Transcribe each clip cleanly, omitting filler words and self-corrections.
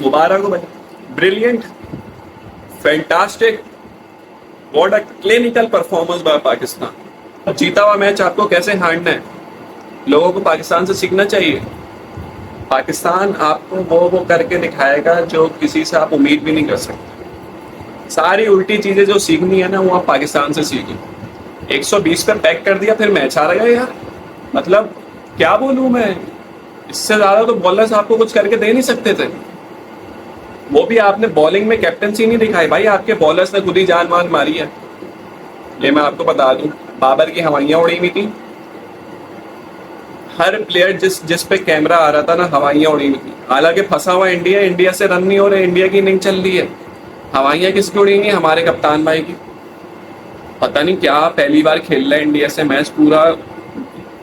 मुबारक हो भाई, brilliant, fantastic, what a clinical performance by Pakistan. जीता हुआ मैच आपको कैसे हारना है, लोगों को पाकिस्तान से सीखना चाहिए। पाकिस्तान आपको वो करके दिखाएगा जो किसी से आप उम्मीद भी नहीं कर सकते। सारी उल्टी चीजें जो सीखनी है ना, वो आप पाकिस्तान से सीखो। 120 पे पैक कर दिया, फिर मैच हार गए यार। मतलब क्या बोलूं मैं, इससे ज्यादा तो बॉलर्स आपको कुछ करके दे नहीं सकते थे। वो भी आपने बॉलिंग में कैप्टनसी नहीं दिखाई भाई, आपके बॉलर्स ने खुद ही जान मान मारी है। ये मैं आपको बता दूं, बाबर की हवाइयां उड़ी हुई थी। हर प्लेयर जिस जिस पे कैमरा आ रहा था ना, हवाइयां उड़ी हुई थी। हालांकि फंसा हुआ इंडिया, इंडिया से रन नहीं हो रहे, इंडिया की इनिंग चल रही है। हवाइयां किसकी उड़ेंगी? हमारे कप्तान भाई की। पता नहीं क्या पहली बार खेल रहा है इंडिया से मैच, पूरा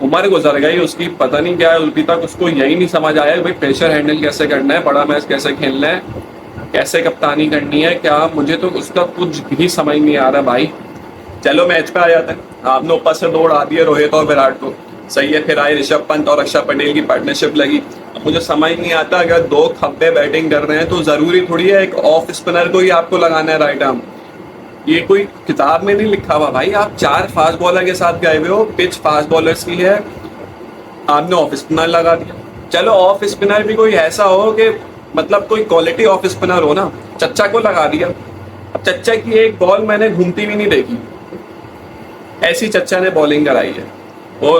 उम्र गुजर गई उसकी, पता नहीं क्या अभी तक उसको यही नहीं समझ आया भाई प्रेशर हैंडल कैसे करना है, बड़ा मैच कैसे खेलना है, कैसे कप्तानी करनी है। क्या मुझे तो उसका कुछ भी समझ नहीं आ रहा भाई। चलो मैच पे आ जाते हैं। आपने ऊपर से दो उड़ा दिए रोहित और विराट को, सही है। फिर आए ऋषभ पंत और अक्षर पटेल की पार्टनरशिप लगी। अब मुझे समझ नहीं आता, अगर दो खब्बे बैटिंग कर रहे हैं तो जरूरी थोड़ी है एक ऑफ स्पिनर को ही आपको लगाना है राइट आर्म। ये कोई किताब में नहीं लिखा हुआ भाई। आप चार फास्ट बॉलर के साथ गए हुए हो, पिच फास्ट बॉलर्स की है, आपने ऑफ स्पिनर लगा दिया। चलो ऑफ स्पिनर भी कोई ऐसा हो कि मतलब कोई क्वालिटी ऑफ स्पिनर हो ना, चच्चा को लगा दिया। अब चच्चा की एक बॉल मैंने घूमती भी नहीं देखी, ऐसी चच्चा ने बॉलिंग कराई है। वो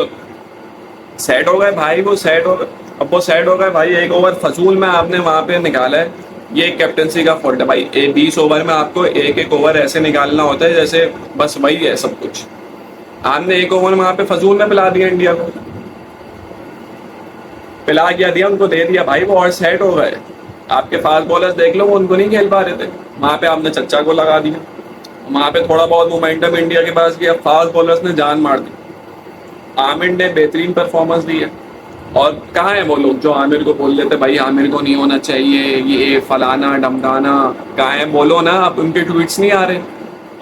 सेट हो गए भाई, वो सेट हो गए। अब वो सेट हो गए भाई, एक ओवर फजूल में आपने वहां पे निकाला है। ये कैप्टनसी का फॉल्ट है भाई। 20 ओवर में आपको एक एक ओवर ऐसे निकालना होता है जैसे बस वही है सब कुछ। आपने एक ओवर में वहां पे फजूल में पिला दिया इंडिया को, पिला क्या दिया उनको, दे दिया भाई वो, और सेट हो गए। आपके फास्ट बॉलर्स देख लो, वो उनको नहीं खेल पा रहे थे, वहां पे आपने चच्चा को लगा दिया। वहां पे थोड़ा बहुत मोमेंटम इंडिया के पास गया, फास्ट बॉलर्स ने जान मार दी। आमिर ने बेहतरीन परफॉर्मेंस दी है। और कहाँ है वो लोग जो आमिर को बोल देते भाई आमिर को नहीं होना चाहिए, ये फलाना ढमकाना, कहाँ है? बोलो ना, अब उनके ट्वीट्स नहीं आ रहे।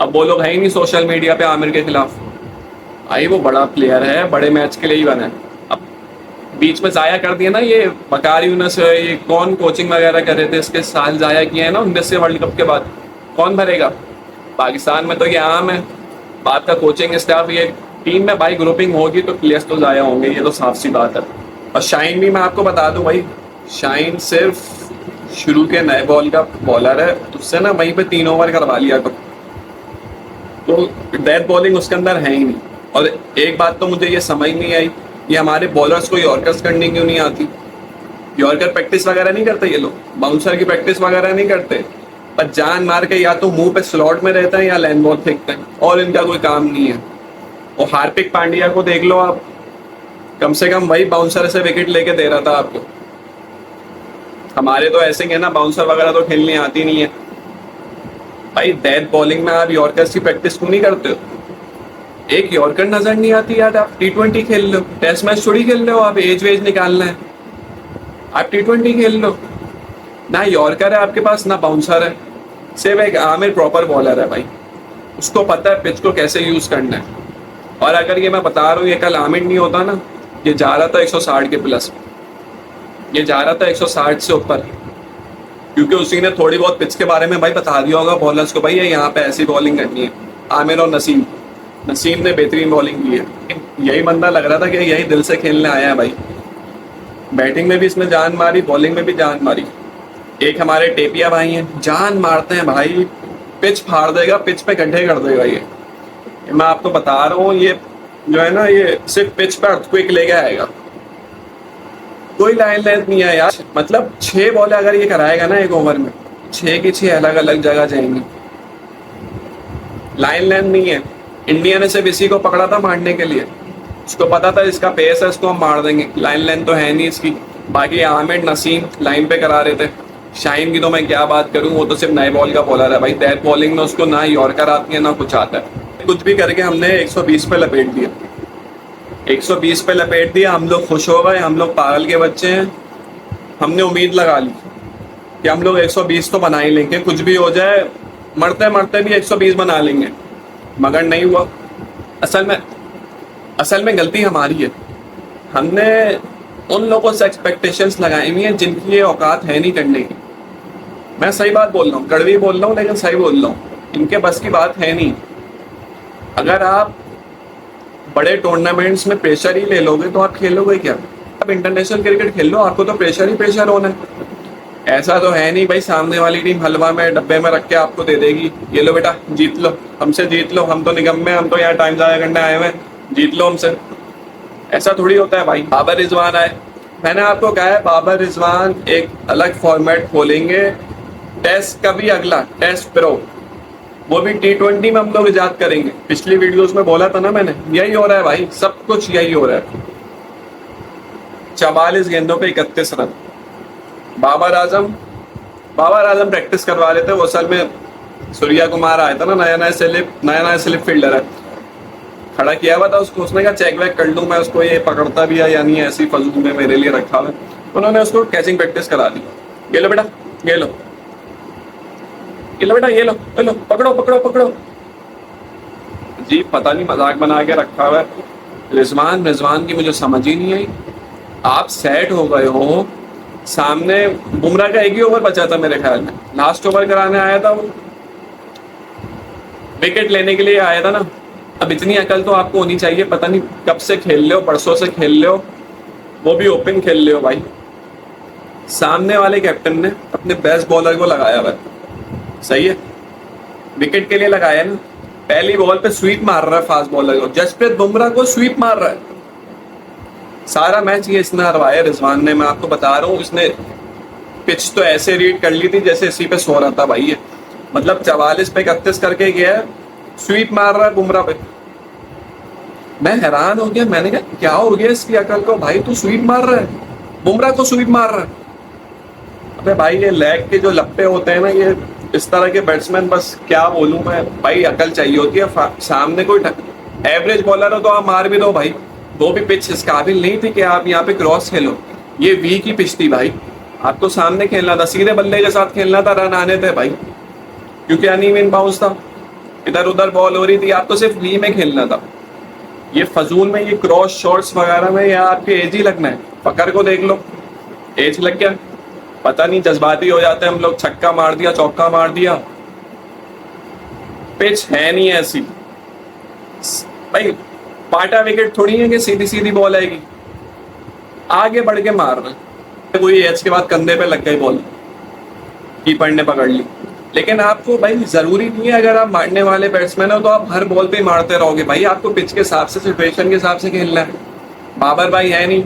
अब वो लोग है ही नहीं सोशल मीडिया पे आमिर के खिलाफ। भाई वो बड़ा प्लेयर है, बड़े मैच के लिए ही बना है। अब बीच में जाया कर दिया ना, ये बकारी यूनस, ये कौन कोचिंग वगैरह कर रहे थे, इसके साल जाया किए हैं ना 19 से वर्ल्ड कप के बाद। कौन भरेगा? पाकिस्तान में तो ये आम है बात का, कोचिंग स्टाफ। ये टीम में भाई ग्रुपिंग होगी तो प्लेयर्स तो जाया होंगे, ये तो साफ सी बात है। और शाइन भी मैं आपको बता दूं भाई, शाइन सिर्फ शुरू के नए बॉल का बॉलर है, उससे ना वहीं पे 3 ओवर करवा लिया तो डेथ बॉलिंग उसके अंदर है ही नहीं। और एक बात तो मुझे ये समझ नहीं आई, ये हमारे बॉलर्स को यॉर्कर्स करनी क्यों नहीं आती? यॉर्कर प्रैक्टिस वगैरह नहीं करते ये लोग, बाउंसर की प्रैक्टिस वगैरह नहीं करते, पर जान मार के या तो मुंह पे स्लॉट में रहते हैं या लैंड बॉल फेंकते हैं, और इनका कोई काम नहीं है। और हार्दिक पांड्या को देख लो आप, कम से कम वही बाउंसर से विकेट लेके दे रहा था आपको। हमारे तो ऐसे ही है ना, बाउंसर वगैरह तो खेलनी आती नहीं है भाई। डेथ बॉलिंग में आप यॉर्कर्स की प्रैक्टिस क्यों नहीं करते हो? एक यॉर्कर नजर नहीं आती यार। आप T20 खेल लो, टेस्ट मैच थोड़ी खेल रहे हो आप, एज वेज निकालना है। आप T20 खेल लो ना, यॉर्कर है आपके पास ना बाउंसर है, सिर्फ एक आमिर प्रॉपर बॉलर है भाई, उसको पता है पिच को कैसे यूज करना है। और अगर ये मैं बता रहा हूँ, ये कल आमिर नहीं होता ना, ये जा रहा था 160 के प्लस, ये जा रहा था 160 से ऊपर, क्योंकि उसी ने थोड़ी बहुत पिच के बारे में भाई बता दिया होगा बॉलर्स को, भाई ये यहाँ पे ऐसी बॉलिंग करनी है। आमिर और नसीम, नसीम ने बेहतरीन बॉलिंग की है। यही बंदा लग रहा था कि यही दिल से खेलने आया है भाई। बैटिंग में भी इसने जान मारी, बॉलिंग में भी जान मारी। एक हमारे टेपिया भाई हैं, जान मारते हैं भाई, पिच फाड़ देगा, पिच पे गड्ढे कर देगा। ये मैं आपको बता रहा हूँ, ये जो है ना, ये सिर्फ पिच पे अर्थक्वेक लेके आएगा। कोई लाइन लेंथ नहीं है यार। मतलब 6 बॉलें अगर ये कराएगा ना एक ओवर में, 6 की 6 अलग अलग जगह जाएंगी। लाइन लेंथ नहीं है। इंडिया ने सिर्फ इसी को पकड़ा था मारने के लिए, उसको पता था इसका पेस है, इसको हम मार देंगे। लाइन लेंथ तो है नहीं इसकी। बाकी आमिर नसीम लाइन पे करा रहे थे। शाइन की तो मैं क्या बात करूं, वो तो सिर्फ नए बॉल का बॉलर है भाई। डेथ बॉलिंग में उसको ना यॉर्कर आती है ना कुछ आता है। कुछ भी करके हमने 120 पे लपेट दिया, 120 पे लपेट दिया। हम लोग खुश हो गए, हम लोग पागल के बच्चे हैं। हमने उम्मीद लगा ली कि हम लोग 120 तो बना ही लेंगे, कुछ भी हो जाए, मरते मरते भी 120 बना लेंगे, मगर नहीं हुआ। असल में गलती हमारी है। हमने उन लोगों से एक्सपेक्टेशंस लगाई हुई हैं जिनकी ये औकात है नहीं करने की। मैं सही बात बोल रहा हूँ, कड़वी बोल रहा हूँ लेकिन सही बोल रहा हूँ। इनके बस की बात है नहीं। अगर आप बड़े टूर्नामेंट्स में प्रेशर ही ले लोगे तो आप खेलोगे क्या? आप इंटरनेशनल क्रिकेट खेल लो, आपको तो प्रेशर ही प्रेशर होना है। ऐसा तो है नहीं भाई सामने वाली टीम हलवा में डब्बे में रख के आपको दे देगी, ये लो बेटा जीत लो, हमसे जीत लो, हम तो निगम में, हम तो यहाँ टाइम जाया करने आए हुए हैं, जीत लो हमसे। ऐसा थोड़ी होता है भाई। बाबर रिजवान आए, मैंने आपको कहा है बाबर रिजवान एक अलग फॉर्मेट खोलेंगे, टेस्ट का भी अगला टेस्ट प्रो, वो भी T20 में हम लोग इजाद करेंगे। पिछली वीडियोस में बोला था ना मैंने, यही हो रहा है भाई, सब कुछ यही हो रहा है। 44 गेंदों पे 31 रन। बाबर आजम प्रैक्टिस करवा रहे थे, वो असल में सूर्या कुमार आया था ना, नया स्लिप फील्डर है, खड़ा किया हुआ था उसको, उसने कहा चेक वेक कर लूँ मैं उसको, ये पकड़ता भी है या नहीं, ऐसी फजूल में मेरे लिए रखा हुआ है। उन्होंने उसको कैचिंग प्रैक्टिस करा दी। ये लो बेटा, ये लो, ये लो बेटा, ये लो, पकड़ो पकड़ो पकड़ो। जी पता नहीं मजाक बना के रखा हुआ है। रिजवान की मुझे समझ ही नहीं आई। आप सेट हो गए हो, सामने बुमराह का एक ही ओवर बचा था मेरे ख्याल में, लास्ट ओवर कराने आया था वो, विकेट लेने के लिए आया था ना। अब इतनी अकल तो आपको होनी चाहिए, पता नहीं कब से खेल रहे हो, परसों से खेल रहे हो, वो भी ओपन खेल रहे हो भाई। सामने वाले कैप्टन ने अपने बेस्ट बॉलर को लगाया हुआ है, सही है, विकेट के लिए लगाया ना। पहली बॉल पे स्वीप मार रहा है फास्ट बॉलर को, जसप्रीत बुमराह को स्वीप मार रहा है। सारा मैच ये इसने हरवाया रिजवान ने, मैं आपको बता रहा हूँ। इसने पिच तो ऐसे रीड कर ली थी जैसे इसी पे सो रहा था भाई ये, मतलब 44 पे 31 करके गया है, स्वीप मार रहा है बुमराह पे। मैं हैरान हो गया, मैंने कहा क्या हो गया इसकी अकल को भाई, तू स्वीप मार रहा है, बुमराह को स्वीप मार रहा है। अबे भाई ये लेग के जो लप्पे होते हैं ना, ये इस तरह के बैट्समैन, बस क्या बोलूं मैं भाई, अकल चाहिए होती है। सामने कोई एवरेज बॉलर हो तो आप मार भी दो भाई, वो भी पिच इस काबिल नहीं थी कि आप यहाँ पे क्रॉस खेलो, ये वी की पिच थी भाई, आपको सामने खेलना था, सीधे बल्ले के साथ खेलना था, रन आने थे भाई, क्योंकि अनइवन बाउंस था, इधर उधर बॉल हो रही थी, आपको सिर्फ वी में खेलना था। ये फजूल में ये क्रॉस शॉट्स वगैरह में या आपके एज ही लगना है। फकर को देख लो, एज लग गया, पता नहीं जज्बाती हो जाते हैं हम लोग, छक्का मार दिया, चौका मार दिया। पिच है नहीं ऐसी भाई, पाटा विकेट थोड़ी है कि सीधी सीधी बॉल आएगी, आगे बढ़ के मार रहे, कोई एज के बाद कंधे पे लग गई बॉल, कीपर ने पकड़ ली। लेकिन आपको भाई जरूरी नहीं है, अगर आप मारने वाले बैट्समैन हो तो आप हर बॉल पे मारते रहोगे भाई, आपको पिच के हिसाब से, सिचुएशन के हिसाब से खेलना है। बाबर भाई है नहीं,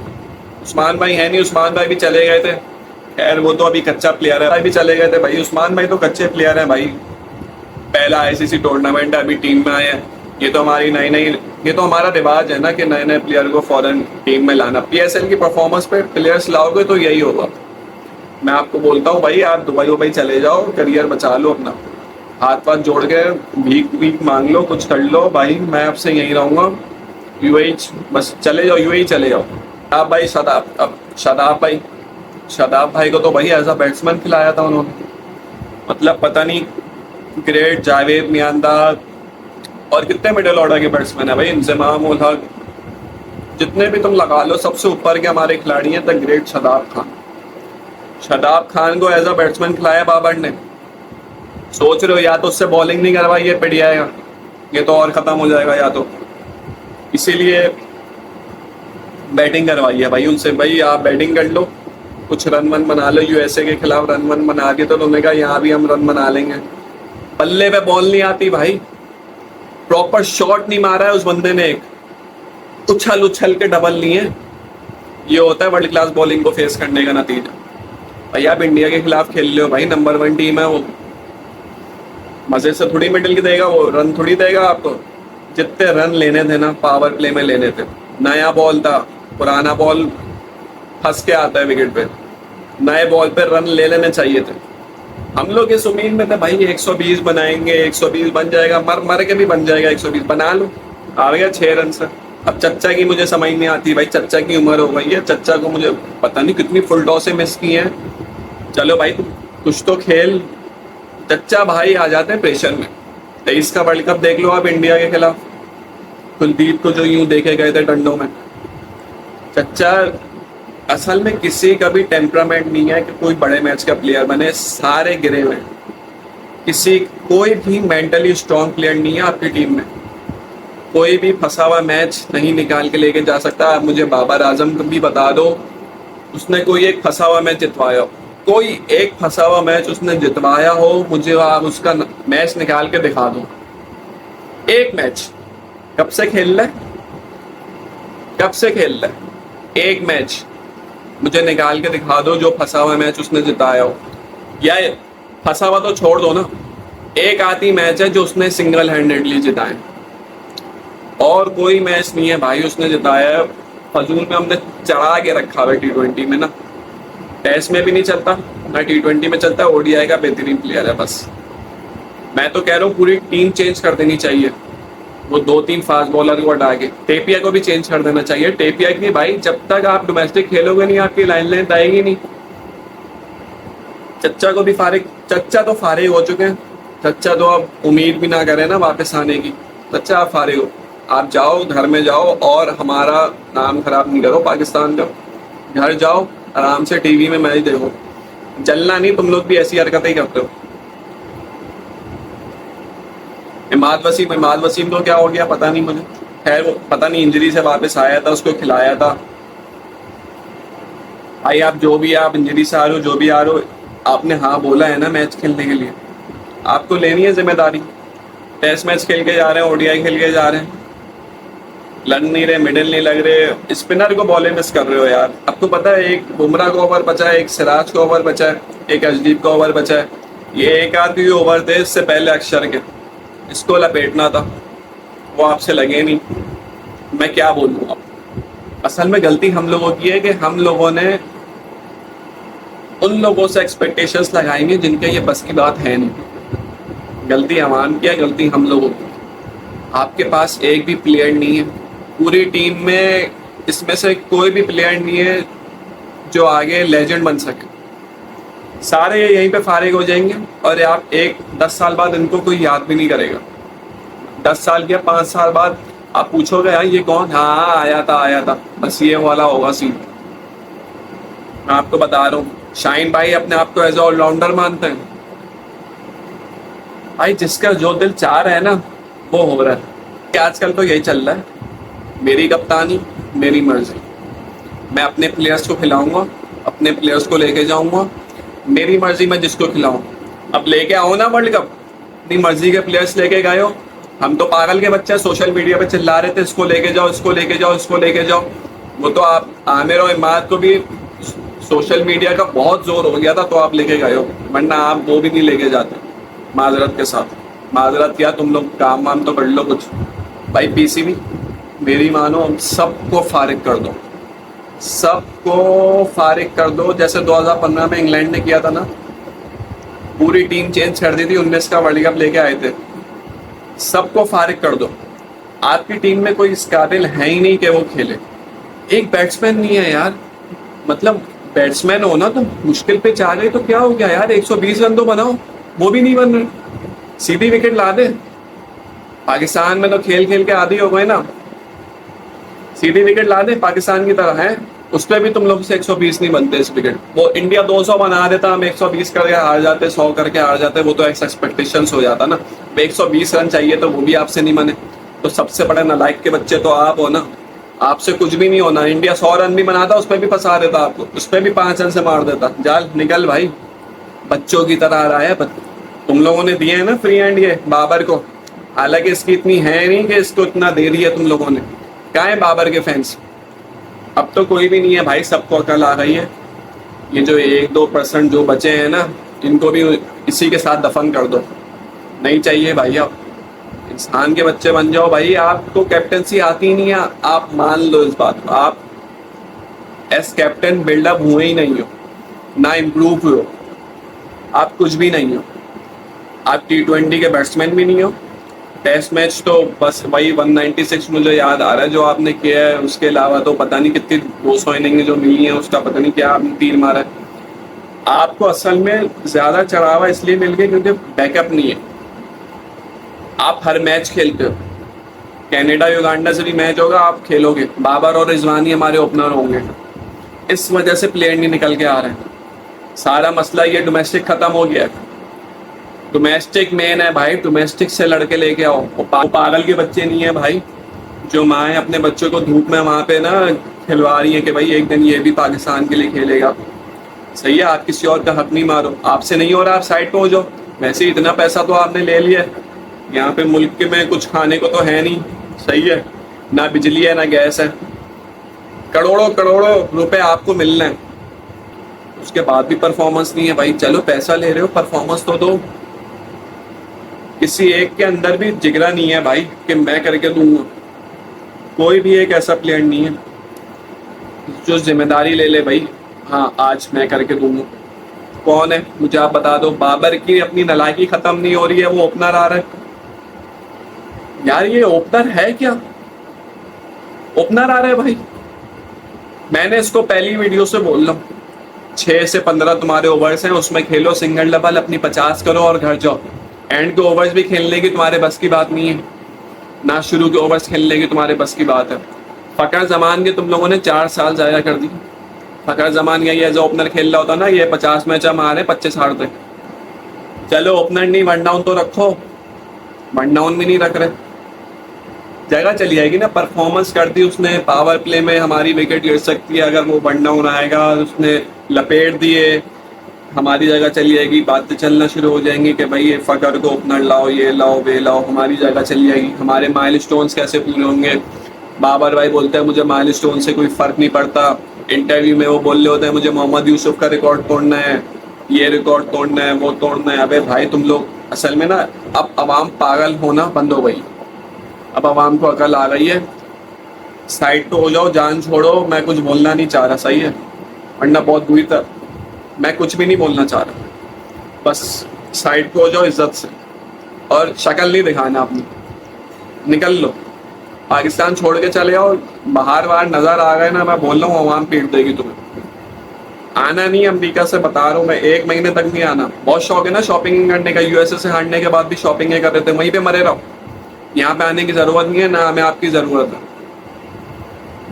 उस्मान भाई है नहीं, उस्मान भाई भी चले गए थे, खैर वो तो अभी कच्चा प्लेयर है, भाई भी चले गए थे भाई, उस्मान भाई तो कच्चे प्लेयर हैं भाई, पहला ICC टूर्नामेंट है, अभी टीम में आए हैं। ये तो हमारी ये तो हमारा रिवाज है ना कि नए नए प्लेयर को फॉरेन टीम में लाना। PSL की परफॉर्मेंस पे प्लेयर्स लाओगे तो यही होगा। मैं आपको बोलता हूँ भाई, आप दुबई चले जाओ, करियर बचा लो अपना, हाथ वाथ जोड़ के भीख मांग लो, कुछ कर लो भाई, मैं आपसे यहीं रहूंगा। UAE बस चले जाओ, UAE चले जाओ। आप भाई शादाब भाई को तो भाई एज अ बैट्समैन खिलाया था उन्होंने, मतलब पता नहीं, ग्रेट जावेद मियांदाद और कितने मिडिल ऑर्डर के बैट्समैन है भाई, इंजमाम उल हक, जितने भी तुम लगा लो, सबसे ऊपर के हमारे खिलाड़ी हैं द ग्रेट शादाब खान को एज अ बैट्समैन खिलाया बाबर ने। सोच रहे हो या तो उससे बॉलिंग नहीं करवाई, ये पिट जाएगा, ये तो और खत्म हो जाएगा, या तो इसीलिए बैटिंग करवाई है भाई उनसे। भाई आप बैटिंग कर लो, कुछ रन वन बना लो, USA के खिलाफ रन वन बना दिए तो उन्होंने कहा यहाँ भी हम रन बना लेंगे। बल्ले पे बॉल नहीं आती भाई, प्रॉपर शॉट नहीं मारा है उस बंदे ने, एक उछल के डबल लिए। ये होता है वर्ल्ड क्लास बॉलिंग को फेस करने का नतीजा। भाई आप इंडिया के खिलाफ खेल रहे हो भाई, नंबर 1 टीम है वो, मजे से थोड़ी मिडिल की देगा वो, रन थोड़ी देगा आपको। जितने रन लेने थे ना पावर प्ले में लेने थे, नया बॉल था, पुराना बॉल फंस के आता है विकेट पे, नए बॉल पे रन ले लेने चाहिए थे। हम लोग इस उम्मीद में थे भाई 120 बनाएंगे, 120 बन जाएगा, मर के भी बन जाएगा, 120 बना लो, आ गया 6 रन से। अब चच्चा की मुझे समझ नहीं आती भाई, चच्चा की उम्र हो गई है, चच्चा को मुझे पता नहीं कितनी फुल टॉसें मिस की हैं। चलो भाई कुछ तो खेल, चच्चा भाई आ जाते हैं प्रेशर में। 23 का वर्ल्ड कप देख लो आप इंडिया के खिलाफ, कुलदीप को जो यूं देखे गए थे डंडों में, चच्चा असल में किसी का भी टेम्परामेंट नहीं है कि कोई बड़े मैच का प्लेयर बने, सारे गिरे हुए हैं। किसी कोई भी मेंटली स्ट्रांग प्लेयर नहीं है आपकी टीम में। कोई भी फंसा हुआ मैच नहीं निकाल के लेके जा सकता। आप मुझे बाबर आजम को भी बता दो, उसने कोई एक फंसा हुआ मैच जितवाया हो, कोई एक फंसा हुआ मैच उसने जितवाया हो, मुझे आप उसका मैच निकाल के दिखा दो। एक मैच। कब से खेल रहा है, कब से खेल रहा है? एक मैच मुझे निकाल के दिखा दो जो फंसा हुआ मैच उसने जिताया हो। या फंसा हुआ तो छोड़ दो ना, एक आधी मैच है जो उसने सिंगल हैंडेडली जिताए, और कोई मैच नहीं है भाई उसने जिताया है। फजूल में हमने चढ़ा के रखा हुआ T20 में ना, टेस्ट में भी नहीं चलता ना T20 में चलता। ओडीआई का बेहतरीन प्लेयर है बस। मैं तो कह रहा हूँ पूरी टीम चेंज कर देनी चाहिए, वो 2-3 फास्ट बॉलर को हटा के टेपिया को भी चेंज कर देना चाहिए। टेपिया की भाई जब तक आप डोमेस्टिक खेलोगे नहीं आपकी लाइन लेंथ आएगी नहीं। चच्चा को भी फारिग, चच्चा तो फारिग हो चुके हैं। चच्चा तो अब उम्मीद भी ना करें ना वापस आने की। चच्चा आप फारिग हो, आप जाओ घर में जाओ और हमारा नाम खराब नहीं करो पाकिस्तान का। घर जाओ आराम से टीवी में मैच देखो, जलना नहीं। तुम लोग भी ऐसी हरकतें ही करते हो। इमाद वसीम तो क्या हो गया पता नहीं मुझे। खैर वो पता नहीं इंजरी से वापस आया था, उसको खिलाया था। भाई आप जो भी आप इंजरी से आ रहे हो, जो भी आ रहे हो, आपने हाँ बोला है ना मैच खेलने के लिए, आपको लेनी है जिम्मेदारी। टेस्ट मैच खेल के जा रहे हैं, ओडीआई खेल के जा रहे हैं, लग नहीं रहे, मिडिल नहीं लग रहे, स्पिनर को बॉलें मिस कर रहे हो यार। आपको पता है एक बुमराह का ओवर बचा है, एक सिराज का ओवर बचा है, एक अर्शदीप का ओवर बचा है। ये एक आध भी ओवर थे इससे पहले अक्षर के, इसको लपेटना था, वो आपसे लगे नहीं। मैं क्या बोलूँ अब। असल में गलती हम लोगों की है कि हम लोगों ने उन लोगों से एक्सपेक्टेशंस लगाएंगे जिनके ये बस की बात है नहीं। गलती अवाम की है, गलती हम लोगों की। आपके पास एक भी प्लेयर नहीं है पूरी टीम में, इसमें से कोई भी प्लेयर नहीं है जो आगे लेजेंड बन सके। सारे यहीं पे फारिग हो जाएंगे और आप 10 साल बाद इनको कोई याद भी नहीं करेगा। 10 साल या 5 साल बाद आप पूछोगे यार ये कौन, हाँ आया था, बस ये वाला होगा सीन। मैं आपको बता रहा हूँ, शाहीन भाई अपने आप को एज ऑलराउंडर मानते हैं। भाई जिसका जो दिल चाह रहा है ना वो हो रहा है। कि आजकल तो यही चल रहा है, मेरी कप्तानी मेरी मर्जी। मैं अपने प्लेयर्स को खिलाऊंगा, अपने प्लेयर्स को लेके जाऊंगा, मेरी मर्जी में जिसको खिलाऊं। अब लेके आओ ना वर्ल्ड कप, अपनी मर्जी के प्लेयर्स लेके गए हो। हम तो पागल के बच्चे सोशल मीडिया पे चिल्ला रहे थे इसको लेके जाओ, इसको लेके जाओ, इसको लेके जाओ। वो तो आप आमिर और इमाद को भी सोशल मीडिया का बहुत जोर हो गया था तो आप लेके गए हो, वरना आप वो भी नहीं लेके जाते। माजरत के साथ, माजरत क्या, तुम लोग काम वाम तो कर लो कुछ। भाई पीसीबी मेरी मानो सबको फारिग कर दो, सबको फारिग कर दो। जैसे 2015 में इंग्लैंड ने किया था ना, पूरी टीम चेंज कर दी थी, 19 का वर्ल्ड कप लेके आए थे। सबको फारिग कर दो। आपकी टीम में कोई इस काबिल है ही नहीं कि वो खेले। एक बैट्समैन नहीं है यार, मतलब बैट्समैन हो ना तो मुश्किल पे आ गए तो क्या हो गया यार, 120 रन तो बनाओ, वो भी नहीं बन रहे। सीधी विकेट ला दे। पाकिस्तान में तो खेल खेल के आदी हो गए ना, सीधी विकेट ला दे पाकिस्तान की तरह है, उस पर भी तुम लोग से 120 नहीं बनते इस विकेट। वो इंडिया 200 बना देता, हम 120 करके हार जाते, 100 करके हार जाते, वो तो एक्सपेक्टेशंस हो जाता ना। 120 रन चाहिए तो वो भी आपसे नहीं बने, तो सबसे बड़े नालायक के बच्चे तो आप हो ना। आपसे कुछ भी नहीं होना। इंडिया 100 रन भी बनाता, उस पर भी फंसा देता आपको, उस पर भी 5 रन से मार देता। जाल निकल भाई, बच्चों की तरह आ रहा है। तुम लोगों ने दिए है ना फ्री हैंड ये बाबर को, हालांकि इसकी इतनी है नहीं कि इसको इतना दे दिया तुम लोगों ने। कहाँ है बाबर के फैंस? अब तो कोई भी नहीं है भाई, सबको अकल आ गई है। ये जो 1-2% जो बचे हैं ना, इनको भी इसी के साथ दफन कर दो। नहीं चाहिए भाई, आप इंसान के बच्चे बन जाओ भाई। आपको कैप्टनसी आती नहीं है, आप मान लो इस बात को। आप एस कैप्टन बिल्डअप हुए ही नहीं हो, ना इम्प्रूव हुए हो, आप कुछ भी नहीं हो। आप T20 के बैट्समैन भी नहीं हो। टेस्ट मैच तो बस वही 196 मुझे याद आ रहा है जो आपने किया है, उसके अलावा तो पता नहीं कितनी 200 इनिंग जो मिली है उसका पता नहीं क्या आपने तीर मारा है। आपको असल में ज्यादा चढ़ावा इसलिए मिल गया क्योंकि बैकअप नहीं है। आप हर मैच खेलते हो, कनाडा युगांडा से भी मैच होगा आप खेलोगे, बाबर और रिजवानी हमारे ओपनर होंगे। इस वजह से प्लेयर नहीं निकल के आ रहे हैं। सारा मसला ये डोमेस्टिक खत्म हो गया। डोमेस्टिक मेन है भाई, डोमेस्टिक से लड़के लेके आओ। वो पागल के बच्चे नहीं है भाई, जो माएँ अपने बच्चों को धूप में वहाँ पे ना खिलवा रही है कि भाई एक दिन ये भी पाकिस्तान के लिए खेलेगा। सही है, आप किसी और का हक नहीं मारो। आपसे नहीं हो रहा, आप साइड पे हो जाओ। वैसे ही इतना पैसा तो आपने ले लिया है, यहाँ पे मुल्क में कुछ खाने को तो है नहीं। सही है, ना बिजली है ना गैस है, करोड़ों करोड़ों रुपए आपको मिलना है, उसके बाद भी परफॉर्मेंस नहीं है भाई। चलो पैसा ले रहे हो, परफॉर्मेंस तो दो। किसी एक के अंदर भी जिगरा नहीं है भाई कि मैं करके दूंगा। कोई भी एक ऐसा प्लेयर नहीं है जो जिम्मेदारी ले ले भाई, हाँ आज मैं करके दूंगा। कौन है मुझे आप बता दो। बाबर की अपनी नालायकी खत्म नहीं हो रही है, वो ओपनर आ रहा है। यार ये ओपनर है क्या? ओपनर आ रहा है भाई। मैंने इसको पहली वीडियो से बोल रहा हूँ, 6 से 15 तुम्हारे ओवर्स हैं, उसमें खेलो सिंगल डबल, अपनी 50 करो और घर जाओ। एंड के ओवर्स भी खेलने की तुम्हारे बस की बात नहीं है, ना शुरू के ओवर्स खेलने की तुम्हारे बस की बात है। फ़खर जमान के तुम लोगों ने 4 साल ज़ाया कर दी। फ़खर जमान का ये एज ओपनर खेल रहा होता ना, ये 50 मैच हमारे 25 हारते। चलो ओपनर नहीं, वन डाउन तो रखो, वन डाउन भी नहीं रख रहे। जगह चली जाएगी ना, परफॉर्मेंस कर दी उसने, पावर प्ले में हमारी विकेट गिर सकती है अगर वो वन डाउन आएगा, उसने लपेट दिए, हमारी जगह चली जाएगी। बातें चलना शुरू हो जाएंगी कि भाई ये फ़खर को ओपनर लाओ, ये लाओ वे लाओ, हमारी जगह चली जाएगी। हमारे माइलस्टोन्स कैसे पूरे होंगे? बाबर भाई बोलते हैं मुझे माइलस्टोन से कोई फ़र्क नहीं पड़ता। इंटरव्यू में वो बोल रहे होते हैं मुझे मोहम्मद यूसुफ का रिकॉर्ड तोड़ना है, ये रिकॉर्ड तोड़ना है, वो तोड़ना है। अबे भाई तुम लोग असल में ना, अब आवाम पागल होना बंद हो गई। अब आवाम को अकल आ गई है, साइड पे हो जाओ, जान छोड़ो। मैं कुछ बोलना नहीं चाह रहा, सही है, वरना बहुत बुरी तरह मैं कुछ भी नहीं बोलना चाह रहा। बस साइड पे हो जाओ इज्जत से, और शक्ल नहीं दिखाना अपनी, निकल लो, पाकिस्तान छोड़ के चले आओ। बाहर बाहर नज़र आ गए ना, मैं बोल रहा हूँ आवाम पीट देगी तुम्हें। आना नहीं अमेरिका से, बता रहा हूँ मैं, 1 महीने तक नहीं आना। बहुत शौक है ना शॉपिंग करने का, यूएसए से हारने के बाद भी शॉपिंग कर रहे थे, वहीं पे मरे रहो। यहाँ पे आने की ज़रूरत नहीं है, ना हमें आपकी ज़रूरत है।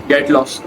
Get lost.